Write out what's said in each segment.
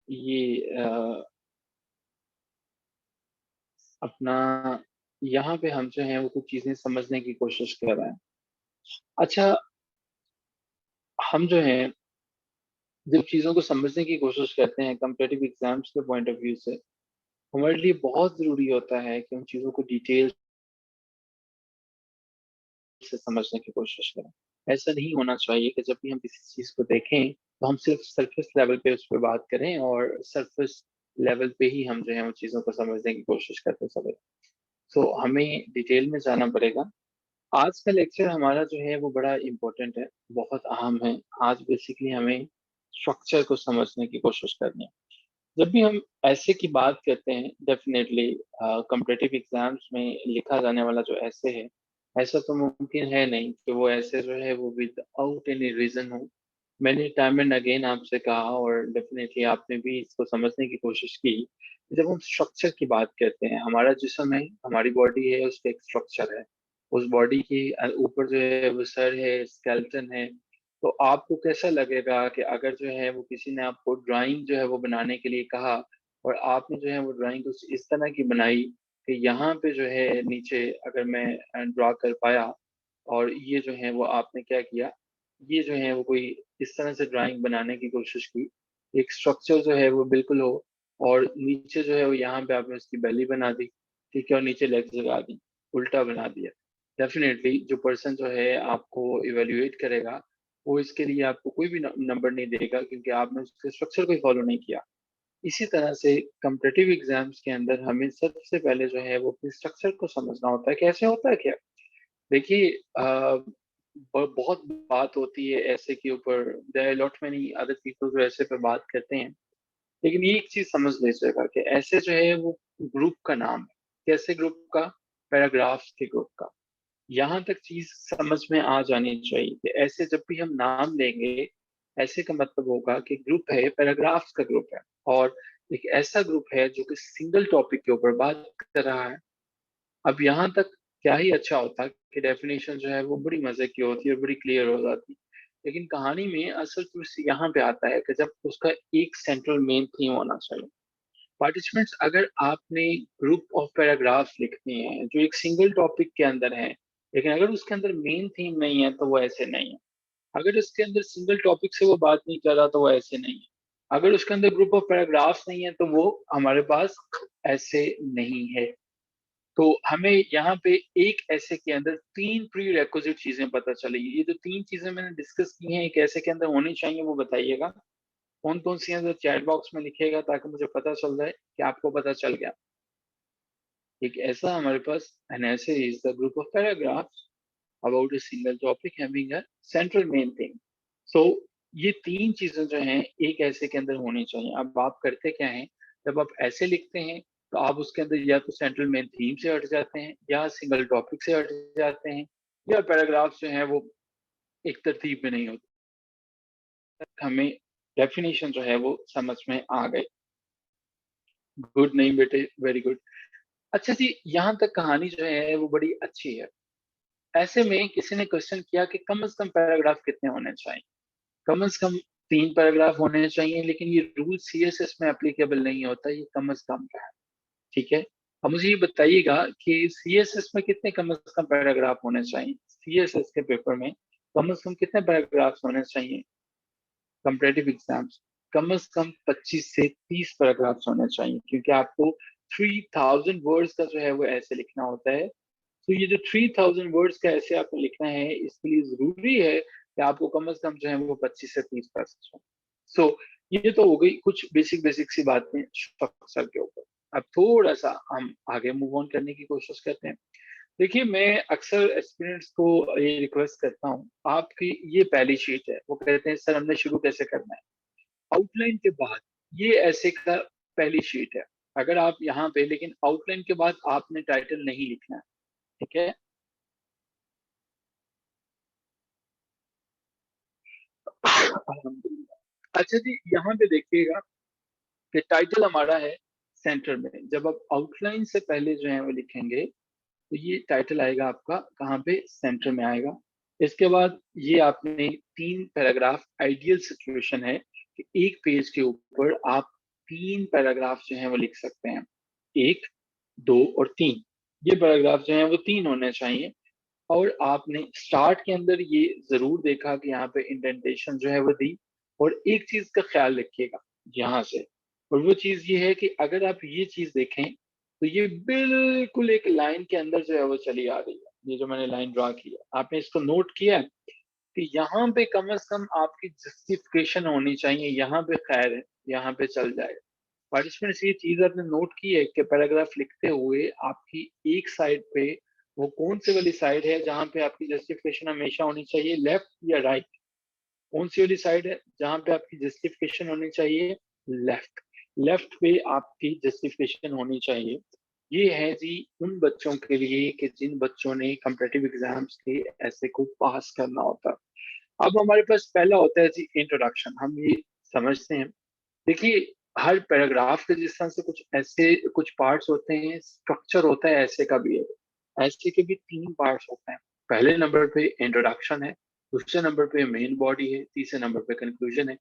ये अपना यहाँ पे हम जो है वो कुछ चीजें समझने की कोशिश कर रहे हैं। अच्छा, हम जो है जब चीजों को समझने की कोशिश करते हैं कम्पिटिटिव एग्जाम्स के पॉइंट ऑफ व्यू से, हमारे लिए बहुत जरूरी होता है कि हम चीजों को डिटेल से समझने की कोशिश करें। ऐसा नहीं होना चाहिए कि जब भी हम किसी चीज को देखें तो हम सिर्फ सरफेस लेवल पे उस पर बात करें और सरफेस लेवल पे ही हम जो है उन चीजों को समझने की कोशिश करते चले। तो हमें डिटेल में जाना पड़ेगा। आज का लेक्चर हमारा जो है वो बड़ा इम्पोर्टेंट है, बहुत अहम है। आज बेसिकली हमें स्ट्रक्चर को समझने की कोशिश करनी है। जब भी हम ऐसे की बात करते हैं, डेफिनेटली कॉम्पिटिटिव एग्जाम्स में लिखा जाने वाला जो ऐसे है, ऐसा तो मुमकिन है नहीं कि वो ऐसे जो है वो विदाउट एनी रीजन हो। मैंने टाइम एंड अगेन आपसे कहा और डेफिनेटली आपने भी इसको समझने की कोशिश की। जब हम स्ट्रक्चर की बात करते हैं, हमारा जिस्म है, हमारी बॉडी है, उसका एक स्ट्रक्चर है। उस बॉडी के ऊपर जो है वो सर है, स्केलेटन है। तो आपको कैसा लगेगा कि अगर जो है वो किसी ने आपको ड्राइंग जो है वो बनाने के लिए कहा और आपने जो है वो ड्राइंग कुछ इस तरह की बनाई कि यहाँ पे जो है नीचे अगर मैं ड्रा कर पाया, और ये जो है वो आपने क्या किया, ये जो है वो कोई इस तरह से ड्राइंग बनाने की कोशिश की, एक स्ट्रक्चर जो है वो बिल्कुल हो, और नीचे जो है वो यहाँ पे आपने उसकी बेली बना दी, ठीक है, और नीचे लेग्स लगा दी, उल्टा बना दिया। डेफिनेटली जो पर्सन जो है आपको इवेल्युएट करेगा, वो इसके लिए आपको कोई भी नंबर नहीं देगा, क्योंकि आपने उसके स्ट्रक्चर को फॉलो नहीं किया। इसी तरह से कम्पिटिटिव एग्जाम्स के अंदर हमें सबसे पहले जो है वो अपने स्ट्रक्चर को समझना होता है। कैसे होता है क्या? देखिए, बहुत बात होती है ऐसे के ऊपर, there are lot many other people जो ऐसे पे बात करते हैं। लेकिन ये एक चीज समझ लीजिएगा कि ऐसे जो है वो ग्रुप का नाम है। कैसे ग्रुप का? पैराग्राफ्स के ग्रुप का। यहाँ तक चीज समझ में आ जानी चाहिए कि ऐसे जब भी हम नाम लेंगे, ऐसे का मतलब होगा कि ग्रुप है, पैराग्राफ्स का ग्रुप है, और एक ऐसा ग्रुप है जो कि सिंगल टॉपिक के ऊपर बात कर रहा है। अब यहाँ तक क्या ही अच्छा होता कि डेफिनेशन जो है वो बड़ी मजे की होती है और बड़ी क्लियर हो जाती। लेकिन कहानी में असल ट्विस्ट यहाँ पे आता है कि जब उसका एक सेंट्रल मेन थीम होना चाहिए। पार्टिसिपेंट्स, अगर आपने ग्रुप ऑफ पैराग्राफ्स लिखने हैं जो एक सिंगल टॉपिक के अंदर है, लेकिन अगर उसके अंदर मेन थीम नहीं है तो वो ऐसे नहीं है। अगर इसके अंदर सिंगल टॉपिक से वो बात नहीं कर रहा तो वो ऐसे नहीं है। अगर उसके अंदर ग्रुप ऑफ पैराग्राफ्स नहीं है तो वो हमारे पास ऐसे नहीं है। तो हमें यहाँ पे एक ऐसे के अंदर तीन प्री रेक्विजिट चीजें पता चलेगी। ये जो तीन चीजें मैंने डिस्कस की हैं एक ऐसे के अंदर होनी चाहिए, वो बताइएगा कौन कौन सी हैं, जो चैट बॉक्स में लिखिएगा ताकि मुझे पता चल जाए कि आपको पता चल गया। एक ऐसा हमारे पास an essay is the group of paragraphs about a single topic having a central main thing. So ये तीन चीजें जो हैं एक ऐसे के अंदर होनी चाहिए। अब आप करते क्या हैं, जब आप ऐसे लिखते हैं तो आप उसके अंदर या तो सेंट्रल मेन थीम से हट जाते हैं, या सिंगल टॉपिक से हट जाते हैं, या पैराग्राफ जो है वो एक तरतीब में नहीं होते। हमें डेफिनेशन जो है वो समझ में आ गई। गुड नहीं बेटे, वेरी गुड। अच्छा जी, यहाँ तक कहानी जो है वो बड़ी अच्छी है। ऐसे में किसी ने क्वेश्चन किया कि कम से कम पैराग्राफ कितने होने चाहिए। कम से कम तीन पैराग्राफ होने चाहिए, लेकिन ये रूल सीएसएस में एप्लीकेबल नहीं होता, ये कम से कम का है। ठीक है। अब मुझे ये बताइएगा कि सीएसएस में कितने कम से कम पैराग्राफ होने चाहिए। सीएसएस के पेपर में कम से कम कितने पैराग्राफ होने चाहिए? कंपेरेटिव एग्जाम्स कम से कम 25 से 30 पैराग्राफ होने चाहिए, क्योंकि आपको 3000 वर्ड्स का जो है वो ऐसे लिखना होता है। तो ये जो 3000 वर्ड्स का ऐसे आपको लिखना है, इसके लिए जरूरी है कि आपको कम से कम जो है वो 25 से 30 परसेंट हो। सो ये तो हो गई कुछ बेसिक बेसिक सी बातें स्ट्रक्चर के ऊपर। अब थोड़ा सा हम आगे मूव ऑन करने की कोशिश करते हैं। देखिए, मैं अक्सर एस्पिरेंट्स को ये रिक्वेस्ट करता हूँ, आपकी ये पहली शीट है, वो कहते हैं सर हमने शुरू कैसे करना है। आउटलाइन के बाद ये ऐसे का पहली शीट है। अगर आप यहाँ पे, लेकिन आउटलाइन के बाद आपने टाइटल नहीं लिखना है, ठीक है। अल्हम्दुलिल्लाह। अच्छा जी, यहाँ पे देखिएगा कि टाइटल हमारा है सेंटर में। जब आप आउटलाइन से पहले जो है वो लिखेंगे तो ये टाइटल आएगा आपका कहाँ पे, सेंटर में आएगा। इसके बाद ये आपने तीन पैराग्राफ, आइडियल सिचुएशन है कि एक पेज के ऊपर आप 3 पैराग्राफ जो हैं वो लिख सकते हैं, 1, 2 और 3। ये पैराग्राफ जो हैं वो 3 होने चाहिए। और आपने स्टार्ट के अंदर ये ज़रूर देखा कि यहाँ पे इंडेंटेशन जो है वो दी। और एक चीज़ का ख़्याल रखिएगा यहाँ से, और वो चीज़ ये है कि अगर आप ये चीज़ देखें, तो ये बिल्कुल एक लाइन के अंदर जो है वो चली आ रही है। ये जो मैंने लाइन ड्रा की है, आपने इसको नोट किया है कि यहाँ पे कम से कम आपकी जस्टिफिकेशन होनी चाहिए, यहाँ पे खैर है, यहाँ पे चल जाएगा। पार्टिसिपेंट्स ये चीज़ आपने नोट की है कि पैराग्राफ लिखते हुए आपकी एक साइड पे वो कौन सी वाली साइड है जहाँ पे आपकी जस्टिफिकेशन हमेशा होनी चाहिए, लेफ्ट या राइट? कौन सी वाली साइड है जहाँ पे आपकी जस्टिफिकेशन होनी चाहिए? लेफ्ट। लेफ्ट पे आपकी जस्टिफिकेशन होनी चाहिए। ये है जी उन बच्चों के लिए कि जिन बच्चों ने कॉम्पिटिटिव एग्जाम्स के ऐसे को पास करना होता है। अब हमारे पास पहला होता है जी इंट्रोडक्शन। हम ये समझते हैं, देखिए हर पैराग्राफ के जिस तरह से कुछ ऐसे कुछ पार्ट्स होते हैं, स्ट्रक्चर होता है, ऐसे का भी है। ऐसे के भी 3 पार्ट्स होते हैं। पहले नंबर पे इंट्रोडक्शन है, दूसरे नंबर पे मेन बॉडी है, तीसरे नंबर पे कंक्लूजन है।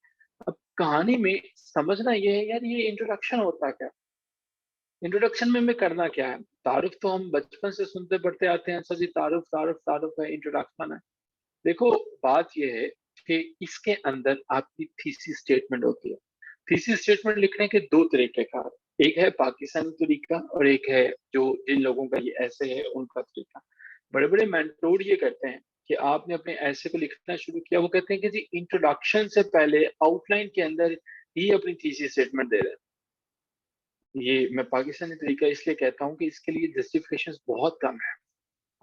अब कहानी में समझना ये है यार, ये इंट्रोडक्शन होता क्या? इंट्रोडक्शन में हमें करना क्या है? तारुफ तो हम बचपन से सुनते पढ़ते आते हैं, सर जी तारुफ तारुफ तारुफ है, इंट्रोडक्शन है। देखो बात ये है कि इसके अंदर आपकी थीसिस स्टेटमेंट होती है। थीसिस स्टेटमेंट लिखने के 2 तरीके कार, एक है पाकिस्तानी तरीका और एक है जो जिन लोगों का ये ऐसे है उनका तरीका। बड़े-बड़े मेंटोर ये करते हैं कि आपने अपने ऐसे को लिखना शुरू किया, वो कहते हैं कि जी इंट्रोडक्शन से पहले आउटलाइन के अंदर ही अपनी थीसिस स्टेटमेंट दे रहे हैं। ये मैं पाकिस्तानी तरीका इसलिए कहता हूँ कि इसके लिए जस्टिफिकेशंस बहुत कम है।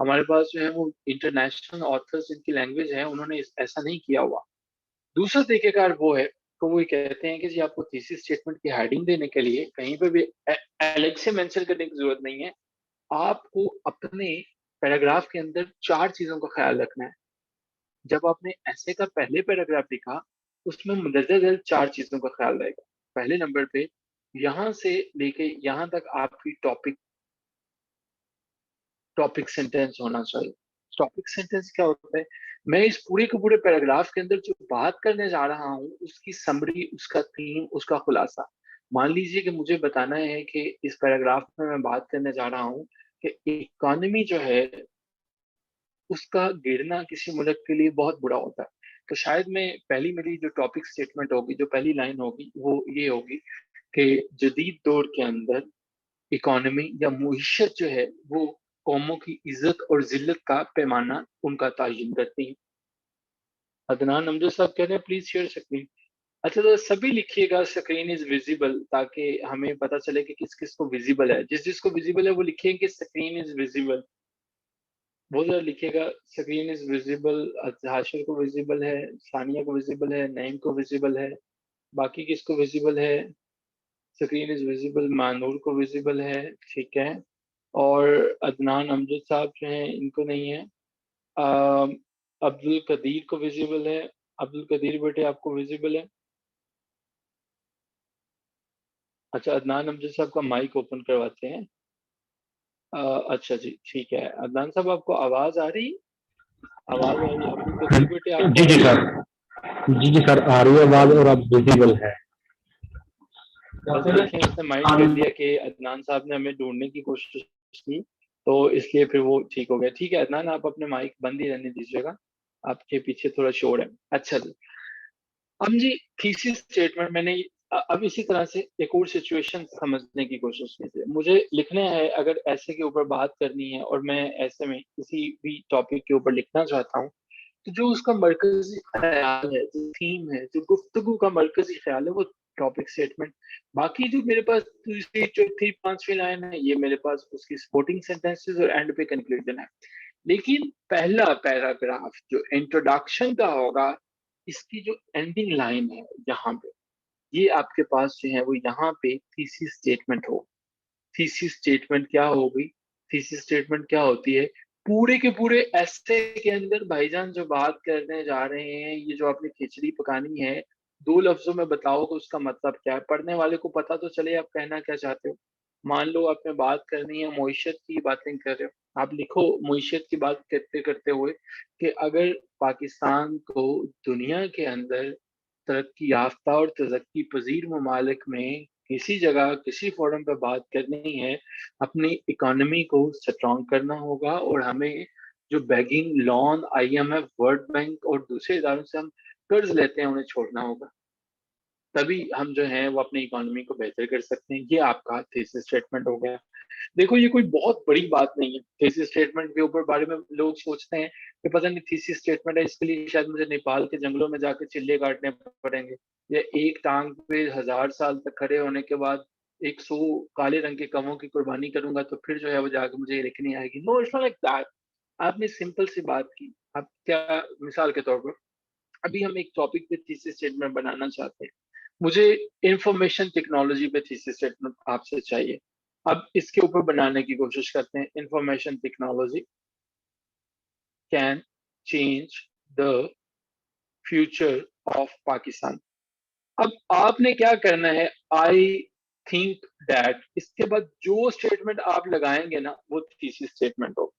हमारे पास जो है वो इंटरनेशनल ऑथर्स जिनकी लैंग्वेज है, उन्होंने ऐसा नहीं किया हुआ। दूसरा तरीकेकार वो है, तो वो ये कहते हैं कि जी आपको थीसिस स्टेटमेंट की हेडिंग देने के लिए कहीं पे भी अलग से मेंशन करने की जरूरत नहीं है। आपको अपने पैराग्राफ के अंदर 4 चीजों का ख्याल रखना है। जब आपने ऐसे का पहले पैराग्राफ लिखा, उसमें मंदरजा ज़ैल 4 चीज़ों का ख़्याल रहेगा। पहले नंबर पे यहाँ से लेके यहाँ तक आपकी टॉपिक टॉपिक सेंटेंस होना चाहिए। टॉपिक सेंटेंस क्या होता है? मैं इस पूरे के पूरे पैराग्राफ के अंदर जो बात करने जा रहा हूँ, उसकी समरी, उसका थीम, उसका खुलासा। मान लीजिए कि मुझे बताना है कि इस पैराग्राफ में मैं बात करने जा रहा हूँ कि इकोनॉमी जो है उसका गिरना किसी मुल्क के लिए बहुत बुरा होता है। तो शायद मैं पहली मेरी जो टॉपिक स्टेटमेंट होगी, जो पहली लाइन होगी, वो ये होगी कि जदीद दौर के अंदर इकोनॉमी या मुईशत जो है, वो कौमों की इज़्ज़त और ज़िल्लत का पैमाना उनका तयीन करती है। अदनान अमजद साहब कह रहे हैं प्लीज़ शेयर स्क्रीन। अच्छा तो सभी लिखिएगा स्क्रीन इज़ विज़िबल, ताकि हमें पता चले कि किस-किस को विज़िबल है। जिस-जिस को विज़िबल है वो लिखेंगे स्क्रीन इज़ विज़िबल। वो ज़रा लिखिएगा स्क्रीन इज़ विज़िबल। हाशिर को विज़िबल है, सानिया को विज़िबल है, नईम को विज़िबल है, बाकी किसको विज़िबल है? स्क्रीन इज़ विज़िबल, मानूर को विज़िबल है, ठीक है। और अदनान अमजद साहब जो हैं इनको नहीं है। अब्दुल कदीर को विज़िबल है। अब्दुल कदीर बेटे आपको विज़िबल है? अच्छा अदनान अमजद साहब का माइक ओपन करवाते हैं। अच्छा जी, ठीक है। अदनान साहब आपको आवाज़ आ रही? आवाज़ आ रही? अब्दुल कदीर बेटे आपको जी आ जी रही है? सर। जी जी सर, आ रही है आवाज और अब विजिबल है। बस देखें उसने माइंड कर लिया कि अदनान साहब ने हमें ढूँढने की कोशिश की, तो इसलिए फिर वो ठीक हो गया। ठीक है अदनान, आप अपने माइक बंद ही रहने दीजिएगा, आपके पीछे थोड़ा शोर है। अच्छा जी, अब जी थीसिस स्टेटमेंट मैंने अब इसी तरह से एक और सिचुएशन समझने की कोशिश कीजिए। मुझे लिखना है, अगर ऐसे के ऊपर बात करनी है और मैं ऐसे में किसी भी टॉपिक के ऊपर लिखना चाहता हूँ, तो जो उसका मरकज़ी ख़्याल है, जो थीम है, जो गुफ्तगू का मरकज़ी ख़्याल है, वो टॉपिक स्टेटमेंट। बाकी जो मेरे पास तीसरी, चौथी, 5वीं लाइन है, ये मेरे पास उसकी सपोर्टिंग सेंटेंसेस और एंड पे कंक्लूजन है। लेकिन पहला पैराग्राफ जो इंट्रोडक्शन का होगा, इसकी जो एंडिंग लाइन है यहाँ पे, ये आपके पास जो है वो यहाँ पे थीसिस स्टेटमेंट हो। थीसिस स्टेटमेंट क्या होगी? थीसिस स्टेटमेंट क्या होती है? पूरे के पूरे एस्से के अंदर भाईजान जो बात करने जा रहे हैं, ये जो आपने खिचड़ी पकानी है, 2 लफ्ज़ों में बताओ कि उसका मतलब क्या है? पढ़ने वाले को पता तो चले आप कहना क्या चाहते हो। मान लो आपने बात करनी है मईशत की बातें कर रहे हो, आप लिखो मईशत की बात करते-करते हुए कि अगर पाकिस्तान को दुनिया के अंदर तरक्की याफ़्ता और तरक्की पज़ीर ममालिक में किसी जगह किसी फोरम पे बात करनी है, अपनी इकोनॉमी को स्ट्रॉन्ग करना होगा और हमें जो begging loan IMF, world bank और दूसरे इदारों से हम कर्ज लेते हैं उन्हें छोड़ना होगा। तभी हम जो है वो अपनी इकोनॉमी को बेहतर कर सकते हैं। ये आपका थीसिस स्टेटमेंट हो गया। देखो ये कोई बहुत बड़ी बात नहीं है। थीसिस स्टेटमेंट के ऊपर बारे में लोग सोचते हैं कि पता नहीं थीसिस स्टेटमेंट है, इसके लिए शायद मुझे नेपाल के जंगलों में जाकर चिल्ले काटने पड़ेंगे, या एक टांग पे 1000 साल तक खड़े होने के बाद 100 काले रंग के कवों की कुर्बानी करूंगा तो फिर जो है वो जाकर मुझे ये लिखनी आएगी। No, it's not like that. आपने सिंपल सी बात की। अब क्या, मिसाल के तौर पर अभी हम एक टॉपिक पे थीसिस स्टेटमेंट बनाना चाहते हैं, मुझे इंफॉर्मेशन टेक्नोलॉजी पे थीसिस स्टेटमेंट आपसे चाहिए। अब इसके ऊपर बनाने की कोशिश करते हैं। Information technology can change the future of Pakistan. अब आपने क्या करना है, आई थिंक दैट, इसके बाद जो स्टेटमेंट आप लगाएंगे ना वो थीसिस स्टेटमेंट हो।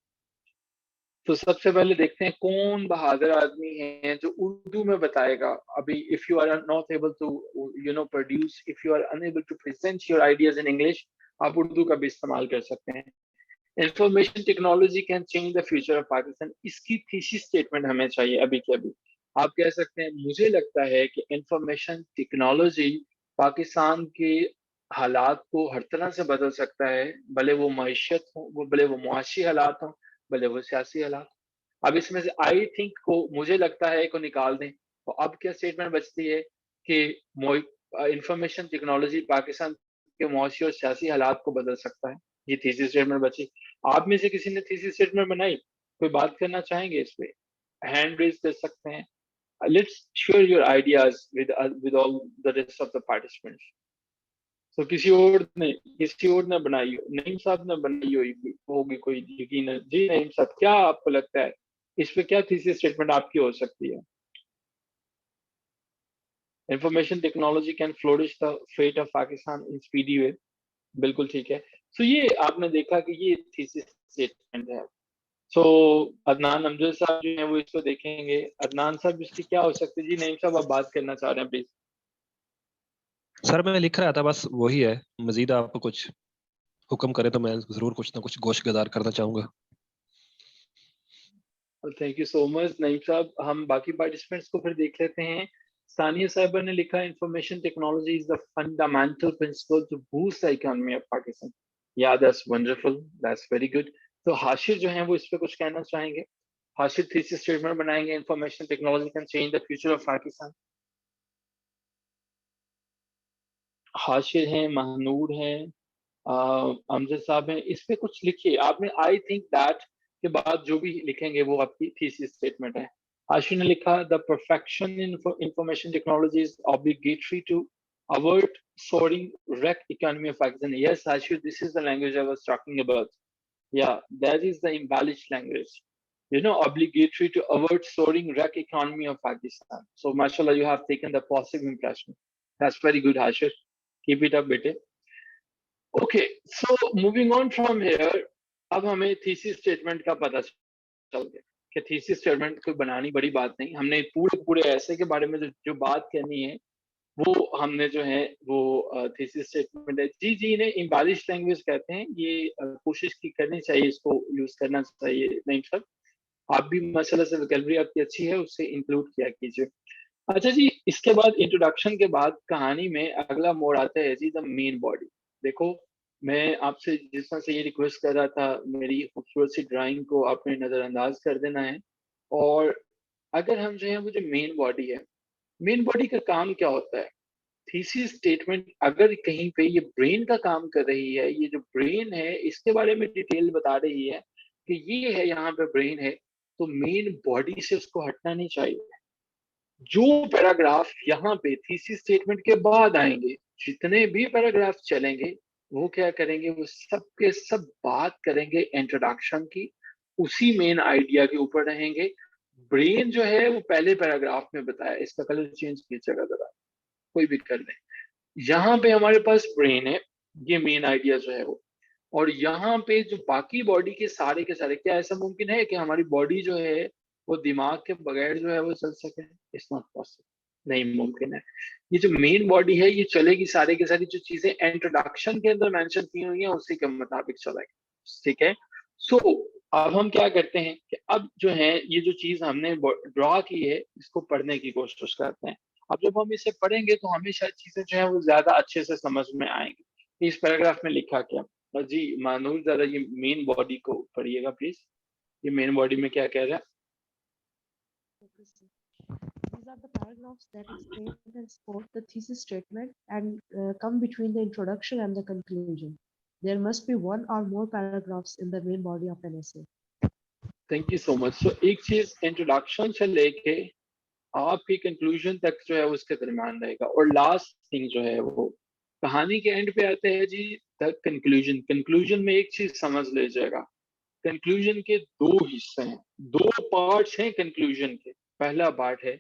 तो सबसे पहले देखते हैं कौन बहादुर आदमी है जो उर्दू में बताएगा। अभी if you are not able to produce, if you are unable to present your ideas in English, आप उर्दू का भी इस्तेमाल कर सकते हैं। Information technology can change the future of Pakistan, इसकी थीसिस स्टेटमेंट हमें चाहिए अभी के अभी। आप कह सकते हैं मुझे लगता है कि इंफॉर्मेशन टेक्नोलॉजी पाकिस्तान के हालात को हर तरह से बदल सकता है, भले वो मईशत हो, वो भले वो मुआशी हालात हो, भले वो सियासी हालात। अब इसमें से आई थिंक को मुझे लगता है को निकाल दें, तो अब क्या स्टेटमेंट बचती है कि इंफॉर्मेशन टेक्नोलॉजी पाकिस्तान के मुआशी और सियासी हालात को बदल सकता है। ये थीसिस स्टेटमेंट बची। आप में से किसी ने थीसिस स्टेटमेंट बनाई? कोई बात करना चाहेंगे इस पे? हैंड रेज कर सकते हैं। Let's share your ideas with all the rest of the participants. तो किसी और ने बनाई हो, नईम साहब ने बनाई होगी कोई, यकीन जी। नईम साहब, क्या आपको लगता है इस पे क्या थीसिस स्टेटमेंट आपकी हो सकती है? Information technology can flourish the fate of Pakistan in speedy way. बिल्कुल ठीक है। तो ये आपने देखा कि ये थीसिस स्टेटमेंट है। सो अदनान अमजद साहब जो हैं वो इसको देखेंगे। अदनान साहब, इसकी क्या हो सकती है? जी नईम साहब, आप बात करना चाह रहे हैं प्लीज। सर मैं लिख रहा था, बस वही है। मजीद आप कुछ हुक्म करें तो मैं जरूर कुछ ना कुछ गोश गुजार करना चाहूंगा। Thank you so much Naeem साहब। हम बाकी पार्टिसिपेंट्स को फिर देख लेते हैं। सानिया साहिबा ने लिखा, information technology is the fundamental principle to boost the economy of Pakistan. Yeah that's wonderful, that's very good. तो हाशिर जो है वो इस पे कुछ कहना चाहेंगे। हाशिर थीसिस स्टेटमेंट बनाएंगे, information technology can change the future of Pakistan. Hashir हैं, महनूर हैं, अमजद साहब हैं, इस पे कुछ लिखिए। आपने आई थिंक दैट के बाद जो भी लिखेंगे वो आपकी थीसिस स्टेटमेंट है। आशु ने लिखा, the perfection in information technology is obligatory to avert soaring wreck economy of Pakistan. Yes, Ashu, this is the language I was talking about. Yeah, that is the embellished language. Obligatory to avert soaring wreck economy of Pakistan. So, mashallah, you have taken the positive impression. That's very good, Ashu. Keep it up, bete. Okay, so moving on from here, अब हमें thesis statement का पता चल गया कि thesis statement कोई बनानी बड़ी बात नहीं। हमने पूरे पूरे ऐसे के बारे में जो बात करनी है वो हमने जो है वो थीसिस स्टेटमेंट है। जी जी, इन्हें इम्बालिश लैंग्वेज कहते हैं। ये कोशिश की करनी चाहिए, इसको यूज करना चाहिए। नहीं सर, आप भी माशाल्लाह से वोकैबुलरी आपकी अच्छी है, उससे इंक्लूड किया कीजिए। अच्छा जी, इसके बाद इंट्रोडक्शन के बाद कहानी में अगला मोड़ आता है जी, द मेन बॉडी। देखो, मैं आपसे जिस तरह से ये रिक्वेस्ट कर रहा था, मेरी खूबसूरत सी ड्राइंग को आपने नज़रअंदाज कर देना है। और अगर हम जो है वो जो मेन बॉडी है, मेन बॉडी का काम क्या होता है? थीसिस स्टेटमेंट अगर कहीं पे ये ब्रेन का काम कर रही है, ये जो ब्रेन है इसके बारे में डिटेल बता रही है कि ये है, यहाँ पे ब्रेन है, तो मेन बॉडी से उसको हटना नहीं चाहिए। जो पैराग्राफ यहाँ पे थीसिस स्टेटमेंट के बाद आएंगे, जितने भी पैराग्राफ चलेंगे, वो क्या करेंगे, वो सब के सब बात करेंगे इंट्रोडक्शन की, उसी मेन आइडिया के ऊपर रहेंगे। ब्रेन जो है वो पहले पैराग्राफ में बताया, इसका कलर चेंज कीजिएगा जरा, कोई भी कर दें। यहाँ पे हमारे पास ब्रेन है, ये मेन आइडिया जो है वो, और यहाँ पे जो बाकी बॉडी के सारे, क्या ऐसा मुमकिन है कि हमारी बॉडी जो है वो दिमाग के बगैर जो है वो चल सके? It's not possible. नहीं मुमकिन है। ये जो मेन बॉडी है ये चलेगी, सारी की सारी जो चीजें इंट्रोडक्शन के अंदर मेंशन की हुई हैं उसी के मुताबिक चलेगी, ठीक है। सो अब हम क्या करते हैं कि अब जो है ये जो चीज हमने ड्रॉ की है इसको पढ़ने की कोशिश करते हैं। अब जब हम इसे पढ़ेंगे तो हमें शायद चीजें जो है वो ज्यादा अच्छे से समझ में आएंगी। इस पैराग्राफ में लिखा क्या, और जी मानूर जरा ये मेन बॉडी को पढ़िएगा प्लीज। ये मेन बॉडी में क्या कह रहा है? These are the paragraphs that explain and support the thesis statement and come between the introduction and the conclusion. There must be one or more paragraphs in the main body of an essay. Thank you so much. So एक चीज introduction से लेके आपकी conclusion तक जो है उसके दरमियान रहेगा, और लास्ट थिंग जो है वो कहानी के एंड पे आते हैं जी द कंक्लूजन। कंक्लूजन में एक चीज समझ लीजिएगा, कंक्लूजन के दो हिस्से हैं, दो पार्ट्स हैं कंक्लूजन के। पहला पार्ट है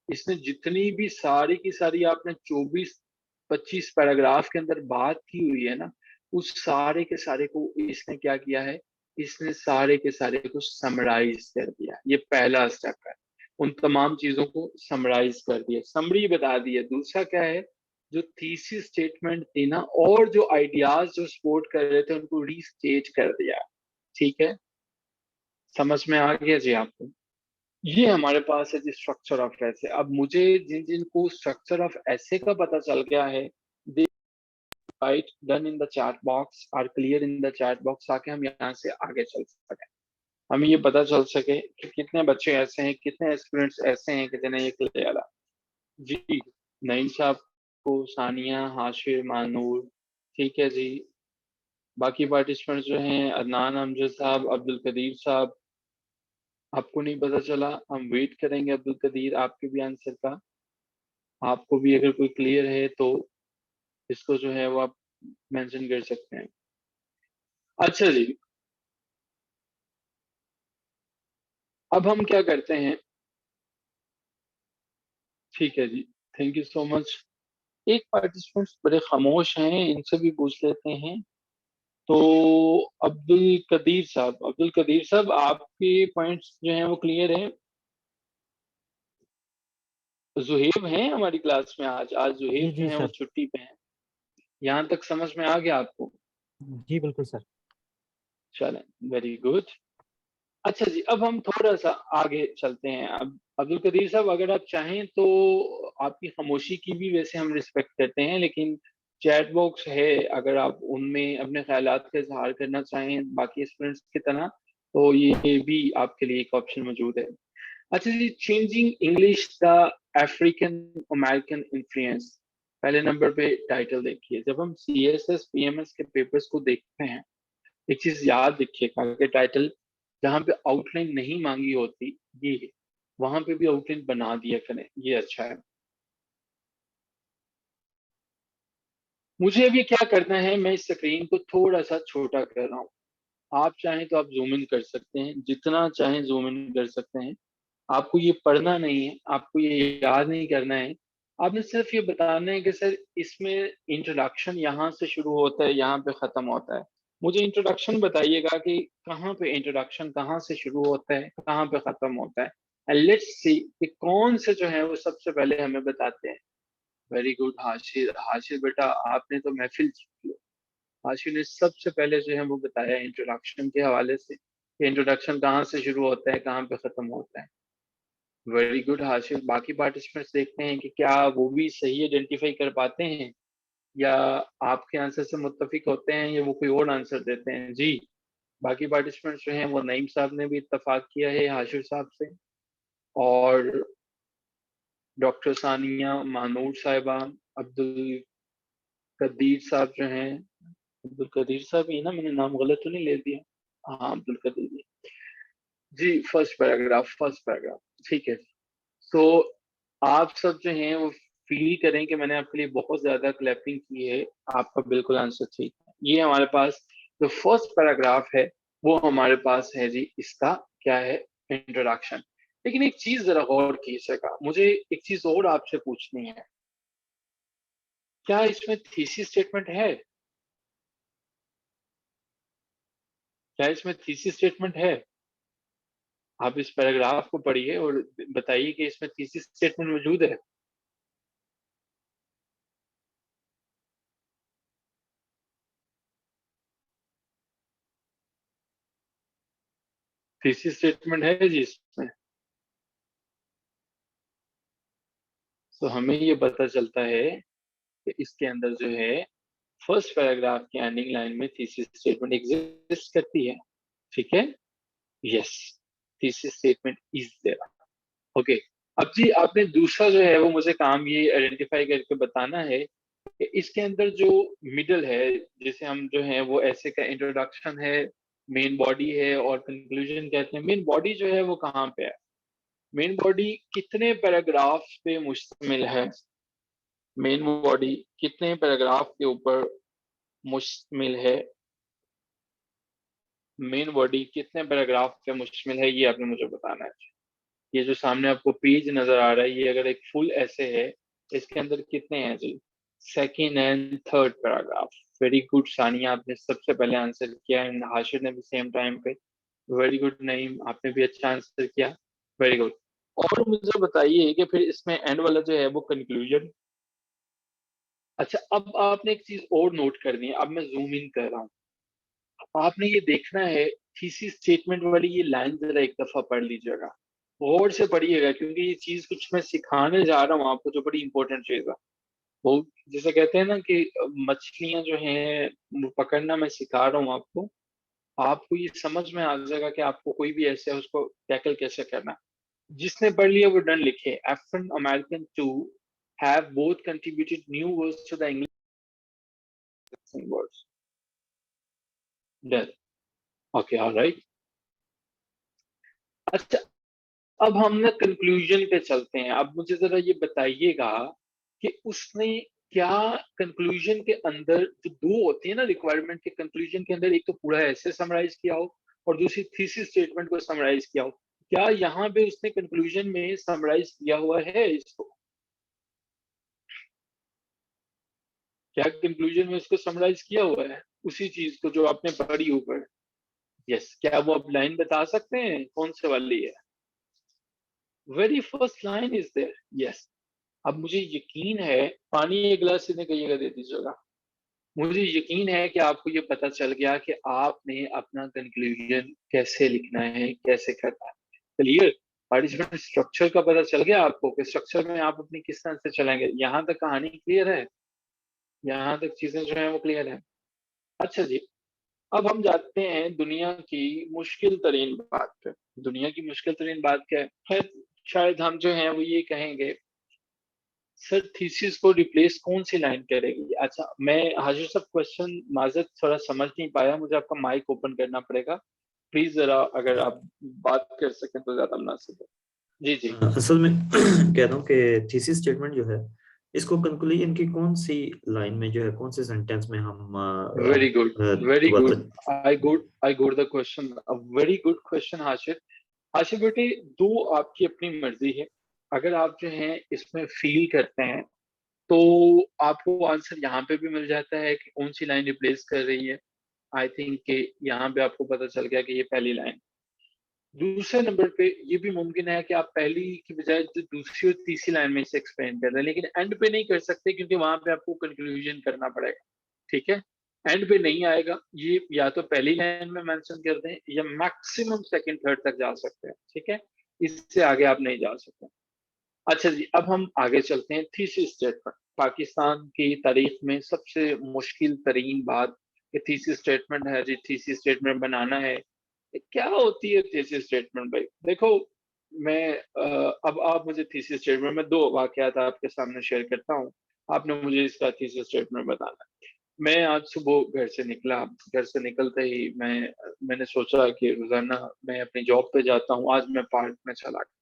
इसने जितनी भी सारी की सारी आपने 24-25 पैराग्राफ के अंदर बात की हुई है ना, उस सारे के सारे को इसने क्या किया है, इसने सारे के सारे को समराइज कर दिया। ये पहला स्टेप है, उन तमाम चीजों को समराइज कर दिया, समरी बता दी है। दूसरा क्या है, जो थीसिस स्टेटमेंट थी ना और जो आइडियाज जो सपोर्ट कर रहे थे उनको रीस्टेट कर दिया, ठीक है। समझ में आ गया जी आपको? ये हमारे पास है जी स्ट्रक्चर ऑफ ऐसे। अब मुझे जिन जिन को स्ट्रक्चर ऑफ ऐसे का पता चल गया है, they write done in the chat box, or clear in the chat box, ताकि हम यहाँ से आगे चल सकें। हमें ये पता चल सके कि कितने बच्चे ऐसे हैं, कितने स्टूडेंट्स ऐसे हैं कि जिन्हें ये क्लियर है। जी नईम साहब को, सानिया, हाशिर, मानूर, ठीक है जी। बाकी पार्टिसिपेंट्स जो हैं अदनान, अमजद साहब, अब्दुल कदीर साहब, आपको नहीं पता चला, हम वेट करेंगे अब्दुल कदीर आपके भी आंसर का। आपको भी अगर कोई क्लियर है तो इसको जो है वो आप मेंशन कर सकते हैं। अच्छा जी, अब हम क्या करते हैं, ठीक है जी, थैंक यू सो मच। एक पार्टिसिपेंट्स बड़े खामोश हैं, इनसे भी पूछ लेते हैं। तो अब्दुल कदीर साहब आपके पॉइंट्स जो हैं वो क्लियर हैं? जुहेब हैं हमारी क्लास में आज? आज जी जुहेब जो जी है वो सर। छुट्टी पे हैं। यहाँ तक समझ में आ गया आपको? जी बिल्कुल सर। चलें, वेरी गुड। अच्छा जी, अब हम थोड़ा सा आगे चलते हैं। अब अब्दुल कदीर साहब अगर आप चाहें तो आपकी खामोशी की भी वैसे हम रिस्पेक्ट करते हैं, लेकिन चैट बॉक्स है, अगर आप उनमें अपने ख्यालात का इजहार करना चाहें बाकी स्टूडेंट्स की तरह, तो ये भी आपके लिए एक ऑप्शन मौजूद है। अच्छा जी, changing English the African American influence, पहले नंबर पे टाइटल देखिए। जब हम CSS PMS के पेपर्स को देखते हैं, एक चीज याद रखिएगा कि टाइटल जहाँ पे आउटलाइन नहीं मांगी होती, ये वहां पे भी आउटलाइन बना दिया करें, ये अच्छा है। मुझे अभी क्या करना है, मैं इस स्क्रीन को थोड़ा सा छोटा कर रहा हूँ। आप चाहें तो आप जूम इन कर सकते हैं, जितना चाहें जूम इन कर सकते हैं। आपको ये पढ़ना नहीं है, आपको ये याद नहीं करना है। आपने सिर्फ ये बताना है कि सर इसमें इंट्रोडक्शन यहाँ से शुरू होता है, यहाँ पे खत्म होता है। मुझे इंट्रोडक्शन बताइएगा कि कहाँ पे इंट्रोडक्शन कहाँ से शुरू होता है, कहाँ पे खत्म होता है। एंड लेट्स सी कि कौन से जो है वो सबसे पहले हमें बताते हैं। वेरी गुड हाशिर, हाशिर बेटा आपने तो महफिल जीत ली। हाशिर ने सबसे पहले जो है वो बताया इंट्रोडक्शन के हवाले से, कि इंट्रोडक्शन कहाँ से शुरू होता है, कहाँ पे खत्म होता है। Very good Hashir. बाकी पार्टिसिपेंट्स देखते हैं कि क्या वो भी सही आइडेंटिफाई कर पाते हैं, या आपके आंसर से मुत्तफिक होते हैं, या वो कोई और आंसर देते हैं। जी बाकी पार्टिसिपेंट्स जो हैं वो नईम साहब ने भी इत्तेफाक किया है हाशिर साहब से, और डॉक्टर सानिया, मानूर साहिबा, अब्दुल कदीर साहब जो हैं, अब्दुल कदीर साहब ही ना, मैंने नाम गलत तो नहीं ले दिया? हाँ अब्दुल कदीर जी। फर्स्ट पैराग्राफ, ठीक है। तो आप सब जो हैं वो फील करें कि मैंने आपके लिए बहुत ज्यादा क्लैपिंग की है। आपका बिल्कुल आंसर ठीक है। ये हमारे पास जो फर्स्ट पैराग्राफ है वो हमारे पास है जी, इसका क्या है, इंट्रोडक्शन। लेकिन एक चीज जरा गौर कीजिएगा, मुझे एक चीज और आपसे पूछनी है, क्या इसमें थीसिस स्टेटमेंट है? क्या इसमें थीसिस स्टेटमेंट है? आप इस पैराग्राफ को पढ़िए और बताइए कि इसमें थीसिस स्टेटमेंट मौजूद है। थीसिस स्टेटमेंट है जी इसमें। तो हमें ये पता चलता है कि इसके अंदर जो है फर्स्ट पैराग्राफ की एंडिंग लाइन में थीसिस स्टेटमेंट एग्जिस्ट करती है। ठीक है, yes, thesis statement is there. Okay, अब जी आपने दूसरा जो है वो मुझे काम ये आइडेंटिफाई करके बताना है कि इसके अंदर जो मिडल है, जिसे हम जो है वो ऐसे का इंट्रोडक्शन है, मेन बॉडी है और कंक्लूजन कहते हैं। मेन बॉडी जो है वो कहाँ पे है? मेन बॉडी कितने पैराग्राफ पे मुश्तमिल है? मेन बॉडी कितने पैराग्राफ के ऊपर मुश्तमिल है? मेन बॉडी कितने पैराग्राफ पे मुश्तमिल है, ये आपने मुझे बताना है। ये जो सामने आपको पेज नजर आ रहा है, ये अगर एक फुल ऐसे है, इसके अंदर कितने हैं जी? Second and third paragraph. Very good Sania, आपने सबसे पहले आंसर किया एंड हाशिर ने भी सेम टाइम पे। वेरी गुड नईम, आपने भी अच्छा आंसर किया, वेरी गुड। और मुझे बताइए कि फिर इसमें एंड वाला जो है वो कंक्लूजन। अच्छा, अब आपने एक चीज और नोट करनी है, अब मैं जूम इन कर रहा हूँ। आपने ये देखना है, थीसिस स्टेटमेंट वाली ये लाइन जरा एक दफा पढ़ लीजिएगा, गौर से पढ़िएगा, क्योंकि ये चीज कुछ मैं सिखाने जा रहा हूँ आपको जो बड़ी इंपॉर्टेंट चीज है। वो जैसे कहते हैं ना कि मछलियां जो हैं पकड़ना मैं सिखा रहा हूँ आपको, आपको ये समझ में आ जाएगा कि आपको कोई भी ऐसे है उसको टैकल कैसे करना। जिसने पढ़ लिया वो डन लिखे। African American to have both contributed new words to the English words. Done, okay, alright. अच्छा, अब हम ना कंक्लूजन पे चलते हैं। अब मुझे जरा ये बताइएगा कि उसने क्या कंक्लूजन के अंदर जो दो होती है ना रिक्वायरमेंट के कंक्लूजन के अंदर, एक तो पूरा ऐसे समराइज किया हो और दूसरी थीसिस स्टेटमेंट को समराइज किया हो। क्या यहाँ पे उसने कंक्लूजन में समराइज किया हुआ है इसको? क्या कंक्लूजन में उसको समराइज किया हुआ है उसी चीज को जो आपने पढ़ी ऊपर? यस, क्या वो अब लाइन बता सकते हैं कौन से वाली है? Very first line is there, yes. अब मुझे यकीन है, पानी एक गिलास से कहिएगा दे दीजिएगा। मुझे यकीन है कि आपको ये पता चल गया कि आपने अपना कंक्लूजन कैसे लिखना है, कैसे करना है। क्लियर? पार्टिसिपेंट स्ट्रक्चर का पता चल गया आपको कि स्ट्रक्चर में आप अपनी किस तरह से चलेंगे। यहाँ तक कहानी क्लियर है? यहाँ तक चीजें जो है वो क्लियर है? अच्छा जी, अब हम जाते हैं दुनिया की मुश्किल तरीन बात पे। दुनिया की मुश्किल तरीन बात क्या है? खैर, शायद हम जो है वो ये कहेंगे, सर थीसिस को रिप्लेस कौन सी लाइन करेगी? अच्छा, मैं हाजिर साहब क्वेश्चन माजरत थोड़ा समझ नहीं पाया, मुझे आपका माइक ओपन करना पड़ेगा प्लीज, जरा अगर आप बात कर सकें तो ज्यादा मुनासिब है। जी जी। असल में कह रहा हूँ कि थीसिस स्टेटमेंट जो है, इसको कंक्लूजन की कौन सी लाइन में जो है, कौन से सेंटेंस में हम वेरी गुड, वेरी गुड। दोबारा I good the question, very good question Hashir. Hashir बेटे, दो आपकी अपनी मर्जी है। अगर आप जो है इसमें फील करते हैं तो आपको आंसर यहाँ पे भी मिल जाता है कि कौन सी लाइन रिप्लेस कर रही है। आई थिंक कि यहाँ पे आपको पता चल गया कि ये पहली लाइन। दूसरे नंबर पे ये भी मुमकिन है कि आप पहली की बजाय जो दूसरी और तीसरी लाइन में से एक्सप्लेन कर रहे हैं, लेकिन एंड पे नहीं कर सकते क्योंकि वहां पे आपको कंक्लूजन करना पड़ेगा। ठीक है, एंड पे नहीं आएगा ये, या तो पहली लाइन में मेंशन कर दें या मैक्सिमम सेकंड थर्ड तक जा सकते हैं। ठीक है, इससे आगे आप नहीं जा सकते। अच्छा जी, अब हम आगे चलते हैं थीसिस स्टेटमेंट। पाकिस्तान की तारीख में सबसे मुश्किल तरीन बात ये थीसिस स्टेटमेंट है जी। थीसिस स्टेटमेंट बनाना है, क्या होती है थीसिस स्टेटमेंट भाई? देखो, मैं अब आप मुझे थीसिस स्टेटमेंट में दो वाकयात आपके सामने शेयर करता हूँ, आपने मुझे इसका थीसिस स्टेटमेंट बताना है। मैं आज सुबह घर से निकला, घर से निकलते ही मैंने सोचा कि रोजाना मैं अपनी जॉब पे जाता हूँ, आज मैं पार्क में चला गया।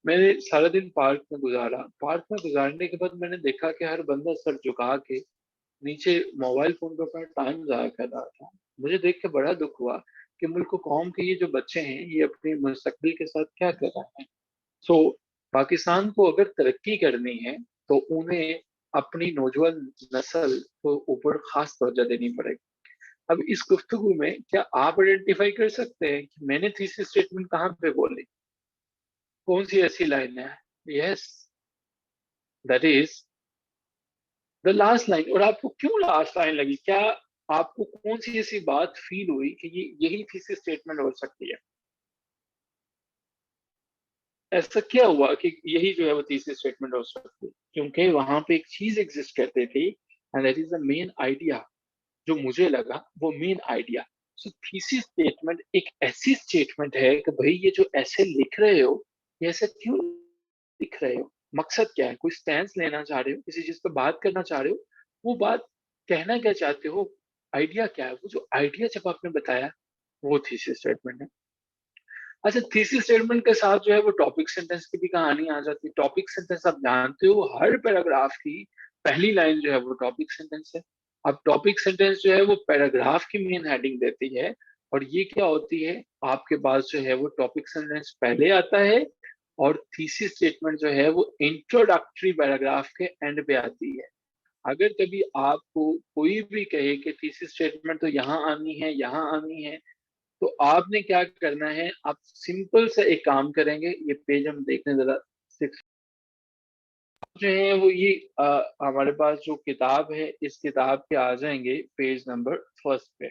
मैंने सारा दिन पार्क में गुजारा। पार्क में गुजारने के बाद मैंने देखा कि हर बंदा सर झुका के नीचे मोबाइल फोन पे अपना टाइम जाया कर रहा था। मुझे देख के बड़ा दुख हुआ कि मुल्क कौम के ये जो बच्चे हैं ये अपने मुस्तकबिल के साथ क्या कर रहे हैं। सो पाकिस्तान को अगर तरक्की करनी है तो उन्हें अपनी नौजवान नस्ल को ऊपर खास तवज्जो देनी पड़ेगी। अब इस गुफ्तगू में क्या आप आइडेंटिफाई कर सकते हैं कि मैंने थीसिस स्टेटमेंट कहाँ पे बोली? कौन सी ऐसी लाइन है? Yes, that is the last line. और आपको क्यों लास्ट लाइन लगी? क्या आपको कौन सी ऐसी बात फील हुई कि ये यही थीसिस स्टेटमेंट हो सकती है? ऐसा क्या हुआ कि यही जो है वो तीसरी स्टेटमेंट हो सकती है, क्योंकि वहां पे एक चीज एग्जिस्ट करती थी, and that is the main idea. जो मुझे लगा वो मेन आइडिया। सो थीसिस स्टेटमेंट एक ऐसी स्टेटमेंट है कि भाई ये जो ऐसे लिख रहे हो, ये ऐसे क्यों लिख रहे हो, मकसद क्या है, कोई स्टैंस लेना चाह रहे हो, किसी चीज पर बात करना चाह रहे हो, वो बात कहना क्या चाहते हो, आइडिया क्या है, वो जो आइडिया जब आपने बताया वो थीसिस स्टेटमेंट है। अच्छा, थीसिस स्टेटमेंट के साथ जो है वो टॉपिक सेंटेंस की भी कहानी आ जाती है। टॉपिक सेंटेंस आप जानते हो, हर पैराग्राफ की पहली लाइन जो है वो टॉपिक सेंटेंस है। अब टॉपिक सेंटेंस जो है वो पैराग्राफ की मेन हेडिंग देती है, और ये क्या होती है, आपके पास जो है वो टॉपिक सेंटेंस पहले आता है, और थीसिस स्टेटमेंट जो है वो इंट्रोडक्टरी पैराग्राफ के एंड पे आती है। अगर कभी आपको कोई भी कहे कि थीसिस स्टेटमेंट तो यहाँ आनी है, यहाँ आनी है, तो आपने क्या करना है, आप सिंपल से एक काम करेंगे। ये पेज हम देखने जरा, 6 जो है वो ये हमारे पास जो किताब है, इस किताब के आ जाएंगे पेज नंबर फर्स्ट पे।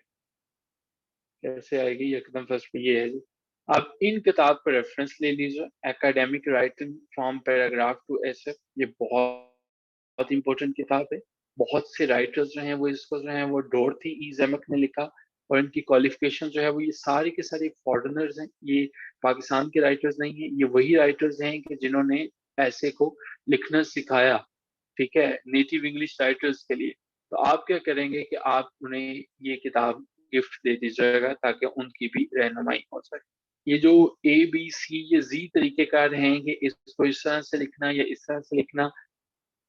कैसे आएगी, एकदम फर्स्ट पे ये है जी। आप इन किताब पर रेफरेंस ले लीजिए, academic writing from paragraph to essay. ये बहुत इंपॉर्टेंट किताब है। बहुत से राइटर्स जो हैं वो इसको जो है वो डोरथी ई ज़ेमक ने लिखा, और इनकी क्वालिफिकेशन जो है वो ये सारे के सारे फॉरेनर्स हैं, ये पाकिस्तान के राइटर्स नहीं है। ये वही राइटर्स हैं कि जिन्होंने ऐसे को लिखना सिखाया, ठीक है, नेटिव इंग्लिश राइटर्स के लिए। तो आप क्या करेंगे कि आप उन्हें ये किताब गिफ्ट दे दीजिएगा, ताकि उनकी भी रहनुमाई हो सके। ये जो ए बी सी ये जी तरीकेकार हैं कि इसको इस तरह से लिखना या इस तरह से लिखना,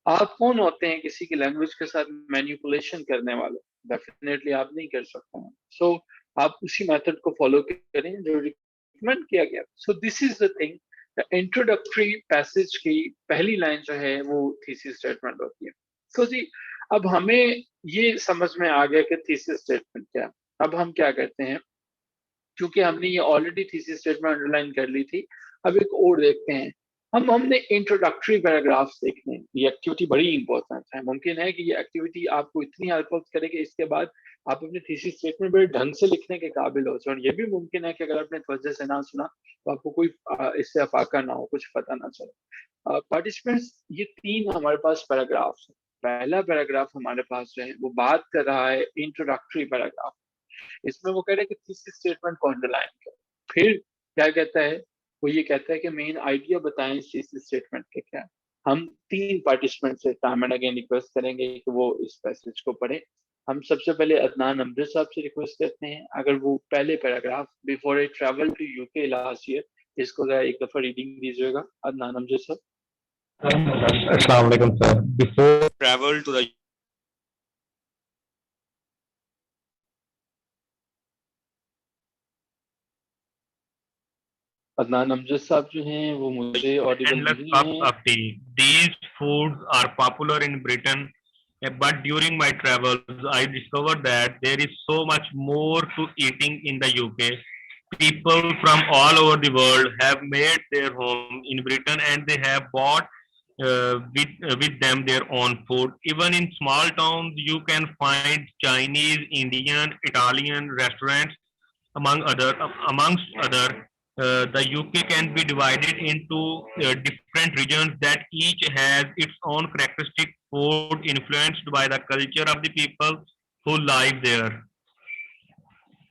आप कौन होते हैं किसी की लैंग्वेज के साथ मैनिपुलेशन करने वाले? डेफिनेटली आप नहीं कर सकते हैं। सो आप उसी मेथड को फॉलो करें जो रिकमेंड किया गया। So this is the thing, the introductory passage की पहली लाइन जो है वो थीसिस स्टेटमेंट होती है। सो जी, अब हमें ये समझ में आ गया कि थीसिस स्टेटमेंट क्या है। अब हम क्या करते हैं, क्योंकि हमने ये ऑलरेडी थीसिस स्टेटमेंट अंडरलाइन कर ली थी, अब एक और देखते हैं। हमने इंट्रोडक्टरी पैराग्राफ्स देखने हैं। ये एक्टिविटी बड़ी इंपॉर्टेंट है। मुमकिन है कि ये एक्टिविटी आपको इतनी हेल्पफुल करे कि इसके बाद आप अपने थीसिस स्टेटमेंट बड़े ढंग से लिखने के काबिल हो जाए। और ये भी मुमकिन है कि अगर आपने तवज्जो से ना सुना तो आपको कोई इससे अफाका ना हो, कुछ पता ना चले। पार्टिसिपेंट्स, ये 3 हमारे पास पैराग्राफ्स है। पहला पैराग्राफ हमारे पास जो है वो बात कर रहा है इंट्रोडक्टरी पैराग्राफ। इसमें वो कह रहे हैं कि तीसरी स्टेटमेंट को अंडरलाइन करो। फिर क्या कहता है, वो ये कहता है कि मेन आइडिया बताएं इस तीसरी स्टेटमेंट के क्या। हम 3 पार्टिसिपेंट से टाइम एंड अगेन रिक्वेस्ट करेंगे कि वो इस पैसेज को पढ़े। हम सबसे पहले अदनान अमजद साहब से रिक्वेस्ट करते हैं, अगर वो पहले paragraph before I travel to UK last year, इसको जरा एक दफा रीडिंग दीजिएगा अदनान अमजद साहब। अस्सलाम वालेकुम sir. Before travel to the Adnan Amjad साहब जो हैं वो मुझे ऑडिबल endless नहीं cups है। of tea. These foods are popular in Britain, but during my travels, I discovered that there is so much more to eating in the UK. People from all over the world have made their home in Britain, and they have bought with them their own food. Even in small towns, you can find Chinese, Indian, Italian restaurants amongst other. The UK can be divided into different regions that each has its own characteristic food influenced by the culture of the people who live there.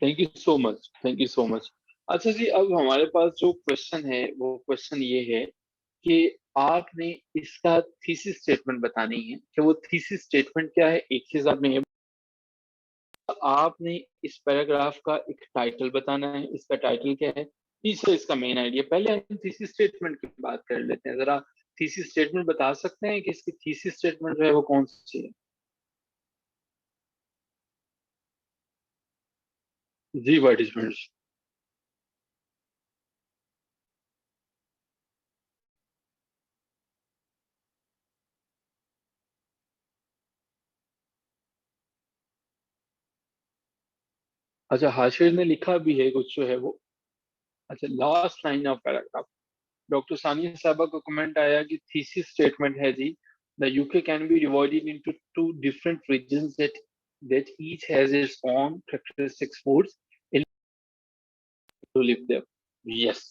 Thank you so much, thank you so much. अच्छा जी, अब हमारे पास जो question है वो question ये है कि आपने इसका थीसिस स्टेटमेंट बतानी है कि वो थीसिस स्टेटमेंट क्या है। एक चीज आपने ये, आपने इस पैराग्राफ का एक टाइटल बताना है, इसका टाइटल क्या है, तीसरा इसका मेन आइडिया। पहले हम थीसिस स्टेटमेंट की बात कर लेते हैं। जरा थीसिस स्टेटमेंट बता सकते हैं कि इसकी थीसिस स्टेटमेंट जो है वो कौन सी है? जी पार्टिसिपेंट्स। अच्छा, हाशिर ने लिखा भी है कुछ जो है वो। अच्छा, last line of paragraph, doctor Sania Sahiba को कमेंट आया कि थीसिस स्टेटमेंट है जी, the UK can be divided into 2 different reasons that each has its own characteristic foods in to live there. Yes,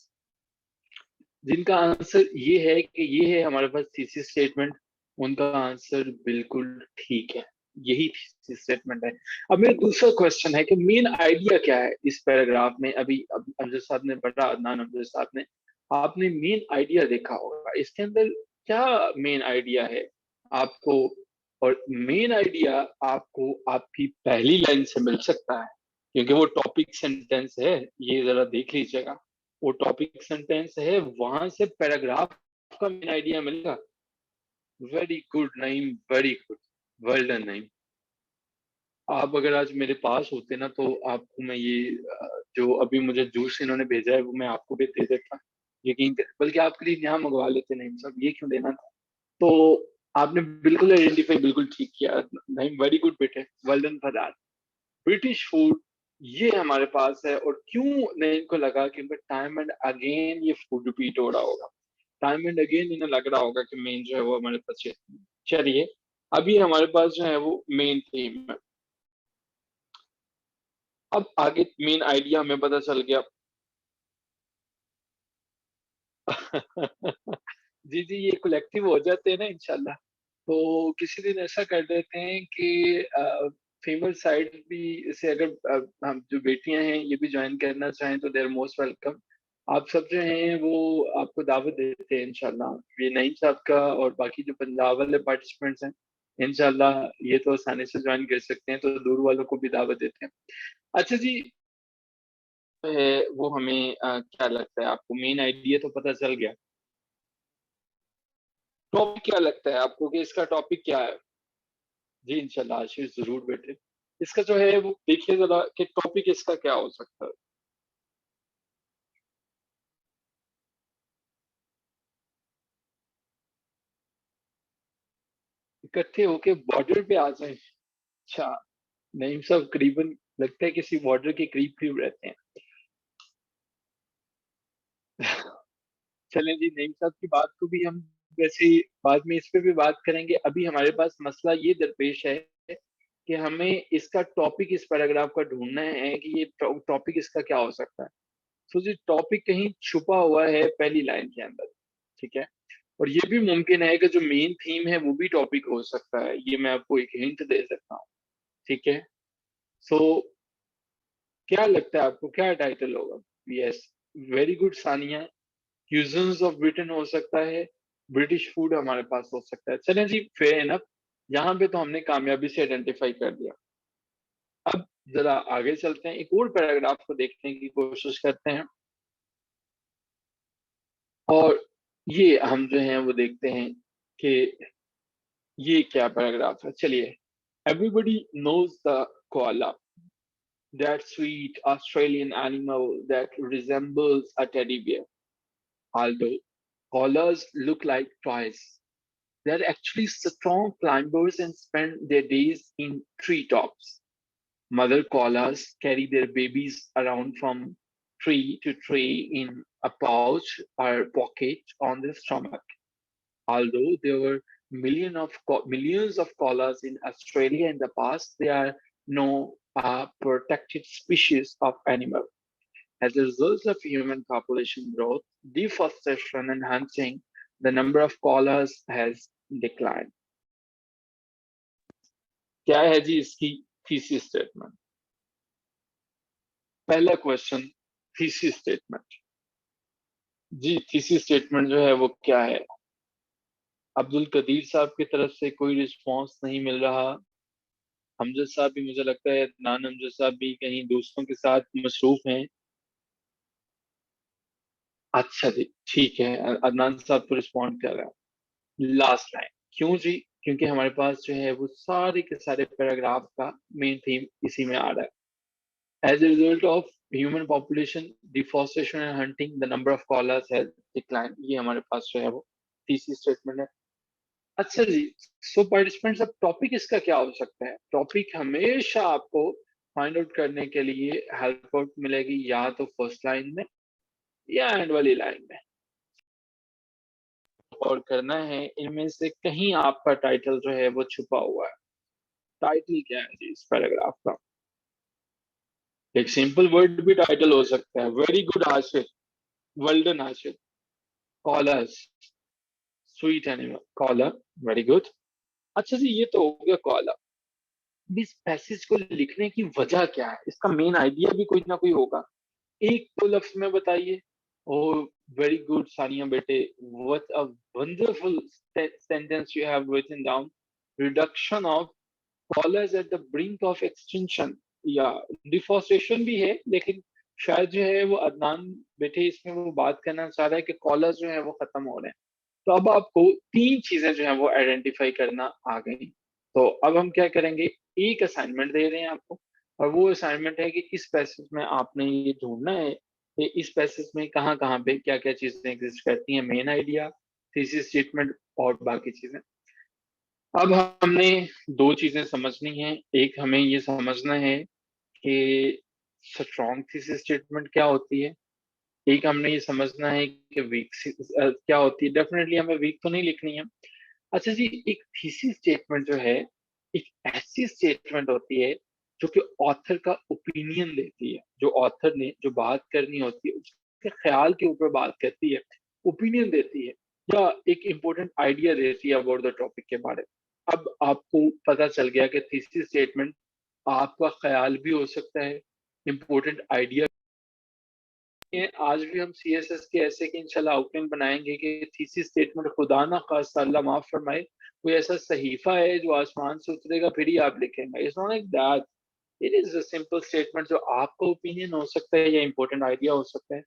जिनका आंसर ये है कि ये है हमारे पास थीसिस स्टेटमेंट, उनका आंसर बिल्कुल ठीक है, यही थीसिस स्टेटमेंट है। अब मेरा दूसरा क्वेश्चन है कि मेन आइडिया क्या है इस पैराग्राफ में। अभी अमजद साहब ने पढ़ा, अदनान अमजद साहब ने, आपने मेन आइडिया देखा होगा, इसके अंदर क्या मेन आइडिया है आपको। और मेन आइडिया आपको आपकी पहली लाइन से मिल सकता है, क्योंकि वो टॉपिक सेंटेंस है, ये जरा देख लीजिएगा, वो टॉपिक सेंटेंस है, वहां से पैराग्राफ का मेन आइडिया मिलेगा। Very good Naeem, very good, well done Naeem. आप अगर आज मेरे पास होते ना, तो आपको मैं ये जो अभी मुझे जूस इन्होंने भेजा है वो मैं आपको भी दे देता, यकीन कर, बल्कि आपके लिए यहाँ मंगवा लेते नईम साहब, ये क्यों देना था। तो आपने बिल्कुल आइडेंटिफाई बिल्कुल ठीक किया नईम, वेरी गुड बेटे, well done for that. British food ये हमारे पास है, और क्यों नहीं इनको लगा कि टाइम एंड अगेन ये फूड रिपीट हो रहा होगा, टाइम एंड अगेन इन्हें लग रहा होगा कि मेन जो है वो हमारे पास है। चलिए अभी हमारे पास जो है वो मेन थीम है, अब आगे मेन आइडिया हमें पता चल गया। जी जी, ये कलेक्टिव हो जाते हैं ना इंशाल्लाह, तो किसी दिन ऐसा कर देते हैं कि फीमेल साइड भी से अगर हम जो बेटियां हैं ये भी ज्वाइन करना चाहें तो दे आर मोस्ट वेलकम। आप सब जो हैं वो आपको दावत देते हैं इंशाल्लाह, ये नईम साहब का और बाकी जो पंजाब वाले पार्टिसिपेंट्स हैं इंशाल्लाह ये तो आसानी से ज्वाइन कर सकते हैं, तो दूर वालों को भी दावत देते हैं। अच्छा जी, है वो हमें क्या लगता है आपको, मेन आइडिया तो पता चल गया, टॉपिक क्या लगता है आपको कि इसका टॉपिक क्या है। जी इंशाल्लाह आशीष जरूर बेटे, इसका जो है वो देखिए जरा कि टॉपिक इसका क्या हो सकता है। इकट्ठे होके बॉर्डर पे आ जाए, अच्छा, नईम साहब करीबन लगता है किसी बॉर्डर के करीब करीब रहते हैं। चलें जी, नईम साहब की बात को भी हम वैसे बाद में इस पे भी बात करेंगे, अभी हमारे पास मसला ये दरपेश है कि हमें इसका टॉपिक इस पैराग्राफ का ढूंढना है कि ये टॉपिक इसका क्या हो सकता है। तो जी टॉपिक कहीं छुपा हुआ है पहली लाइन के अंदर, ठीक है, और ये भी मुमकिन है कि जो मेन थीम है वो भी टॉपिक हो सकता है, ये मैं आपको एक हिंट दे सकता हूँ, ठीक है। सो क्या लगता है आपको क्या टाइटल होगा। Yes, very good Sania, cousins of Britain हो सकता है, ब्रिटिश फूड हमारे पास हो सकता है। चलें जी, फेयर इनफ, यहाँ पे तो हमने कामयाबी से आइडेंटिफाई कर दिया। अब जरा आगे चलते हैं, एक और पैराग्राफ को देखने की कोशिश करते हैं, और ये हम जो है वो देखते हैं कि ये क्या पैराग्राफ है। चलिए, everybody knows the koala, that sweet Australian animal that resembles a teddy bear. Although koalas look like toys, they're actually strong climbers and spend their days in treetops. Mother koalas carry their babies around from tree to tree in a pouch or pocket on their stomach. Although there were millions of koalas in Australia in the past, they are no protected species of animal. As a result of human population growth, deforestation, and hunting, the number of koalas has declined. क्या है जी इसकी thesis statement. पहला question, thesis statement. जी thesis statement जो है वो क्या है। अब्दुल कदीर साहब की तरफ से कोई रिस्पांस नहीं मिल रहा। हमजद साहब भी, मुझे लगता है अदनान हमजद साहब भी कहीं दोस्तों के साथ मसरूफ हैं। अच्छा जी, ठीक है, अदनान साहब तो रिस्पॉन्ड कर रहा है। लास्ट लाइन, क्यों जी, क्योंकि हमारे पास जो है वो सारे के सारे पैराग्राफ का मेन थीम इसी में आ रहा है। As a result of human population deforestation and hunting, the number of koalas has decline, ये हमारे पास जो है वो तीसरी स्टेटमेंट है। अच्छा जी, सो पार्टिसिपेंट्स, अब टॉपिक इसका क्या हो सकता है। टॉपिक हमेशा आपको फाइंड आउट करने के लिए हेल्प आउट मिलेगी या तो फर्स्ट लाइन में या एंड वाली लाइन में, और करना है इनमें से कहीं आपका टाइटल जो है वो छुपा हुआ है। टाइटल क्या है जी इस पैराग्राफ का। एक सिंपल वर्ड भी टाइटल हो सकता है। Very good Ashif, well done Ashif. Koalas, sweet animal, koala, very good. अच्छा जी, ये तो हो गया कॉलर। इस पैसेज को लिखने की वजह क्या है, इसका मेन आइडिया भी कोई ना कोई होगा। एक दो लफ्ज में बताइए। ओह, वेरी गुड सानिया बेटे, what a wonderful sentence you have written down. Reduction of koalas at the brink of extinction, या डिफॉरेस्टेशन भी है, लेकिन शायद जो है वो अदनान बेटे इसमें वो बात करना चाह रहा है कि कॉलर्स जो है वो खत्म हो रहे हैं। तो अब आपको तीन चीजें जो है वो आइडेंटिफाई करना आ गई। तो अब हम क्या करेंगे, एक असाइनमेंट दे रहे हैं आपको, और वो असाइनमेंट है कि इस पैसेज में आपने ये ढूंढना है कि इस पैसेज में कहाँ कहाँ पे क्या क्या चीजें एग्जिस्ट करती हैं, मेन आइडिया, थीसिस स्टेटमेंट और बाकी चीजें। अब हमने दो चीजें समझनी है। एक हमें ये समझना है कि स्ट्रॉन्ग थीसिस स्टेटमेंट क्या होती है, एक हमने ये समझना है कि वीक क्या होती है। डेफिनेटली हमें वीक तो नहीं लिखनी है। अच्छा जी, एक थीसिस स्टेटमेंट जो है, एक ऐसी स्टेटमेंट होती है जो कि ऑथर का ओपिनियन देती है, जो ऑथर ने जो बात करनी होती है उसके ख्याल के ऊपर बात करती है, ओपिनियन देती है, या एक इम्पोर्टेंट आइडिया देती है अबाउट द टॉपिक के बारे में। अब आपको पता चल गया कि थीसिस स्टेटमेंट आपका ख्याल भी हो सकता है, इम्पोर्टेंट आइडिया। आज भी हम सीएसएस के ऐसे के इंशाल्लाह आउटलाइन बनाएंगे कि थीसिस स्टेटमेंट खुदा ना खास्ता अल्लाह माफ फरमाए कोई ऐसा सहीफा है जो आसमान से उतरेगा फिर ही आप लिखेंगे। It's not like that. It is a simple statement जो आपका ओपिनियन हो सकता है या इंपॉर्टेंट आइडिया हो सकता है।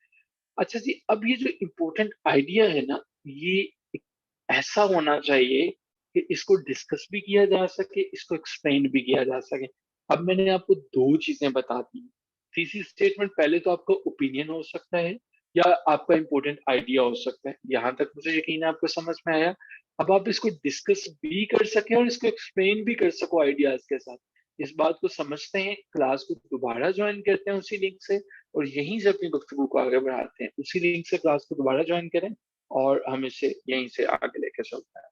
अच्छा जी, अब ये जो इम्पोर्टेंट आइडिया है ना, ये एक ऐसा होना चाहिए कि इसको डिस्कस भी किया जा सके, इसको एक्सप्लेन भी किया जा सके। अब मैंने आपको दो चीजें बता दी। थीसिस स्टेटमेंट पहले तो आपका ओपिनियन हो सकता है या आपका इम्पोर्टेंट आइडिया हो सकता है। यहाँ तक मुझे यकीन है आपको समझ में आया। अब आप इसको डिस्कस भी कर सके और इसको एक्सप्लेन भी कर सको आइडियाज के साथ। इस बात को समझते हैं, क्लास को दोबारा ज्वाइन करते हैं उसी लिंक से, और यहीं से अपनी गुफ्तगू को आगे बढ़ाते हैं। उसी लिंक से क्लास को दोबारा ज्वाइन करें और हम इसे यहीं से आगे लेकर चलते हैं।